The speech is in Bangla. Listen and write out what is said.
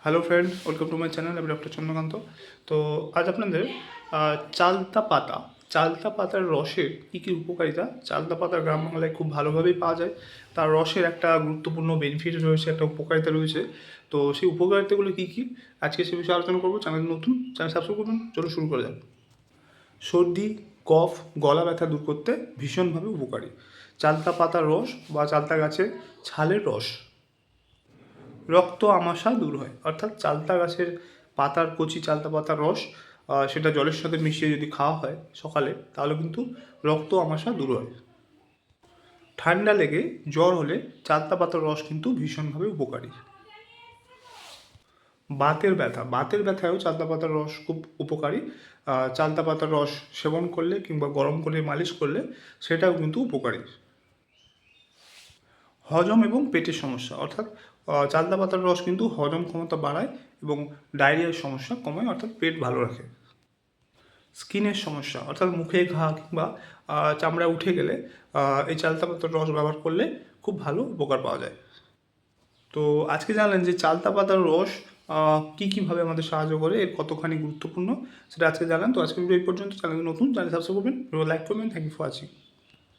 Hello friend, welcome to my channel. আমি ডক্টর চন্দ্রকান্ত। তো আজ আপনাদের চালতা পাতা চালতা পাতার রসের কী কী উপকারিতা, চালতা পাতা গ্রাম বাংলায় খুব ভালোভাবেই পাওয়া যায়। তার রসের একটা গুরুত্বপূর্ণ বেনিফিট রয়েছে, একটা উপকারিতা রয়েছে। তো সেই উপকারিতাগুলো কী কী আজকে সে বিষয়ে আলোচনা করবো। চ্যানেল নতুন, চ্যানেল সাবস্ক্রাইব করবেন। চলো শুরু করা যাক। সর্দি, কফ, গলা ব্যথা দূর করতে ভীষণভাবে উপকারী চালতা পাতার রস বা চালতা গাছের ছালের রস। রক্ত আমাশা দূর হয়, অর্থাৎ চালতা গাছের পাতার কচি চালতা পাতার রস সেটা জলের সাথে মিশিয়ে যদি খাওয়া হয় সকালে, তাহলে কিন্তু রক্ত আমাশা দূর হয়। ঠান্ডা লেগে জ্বর হলে চালতা পাতার রস কিন্তু ভীষণভাবে উপকারী। বাতের ব্যথায়ও চালতা পাতার রস খুব উপকারী। চালতা পাতার রস সেবন করলে কিংবা গরম করে মালিশ করলে সেটাও কিন্তু উপকারী। হজম এবং পেটের সমস্যা, অর্থাৎ চালতা পাতার রস কিন্তু হজম ক্ষমতা বাড়ায় এবং ডায়রিয়ার সমস্যা কমায়, অর্থাৎ পেট ভালো রাখে। স্কিনের সমস্যা, অর্থাৎ মুখে ঘা কিংবা চামড়া উঠে গেলে এই চালতা পাতার রস ব্যবহার করলে খুব ভালো উপকার পাওয়া যায়। তো আজকে জানলেন যে চালতা পাতার রস কী কীভাবে আমাদের সাহায্য করে, এর কতখানি গুরুত্বপূর্ণ সেটা আজকে জানলেন। তো আজকে ভিডিও এই পর্যন্ত। চ্যানেল নতুন, চ্যানেল সাবস্ক্রাইব করবেন, লাইক করবেন। Thank you for watching.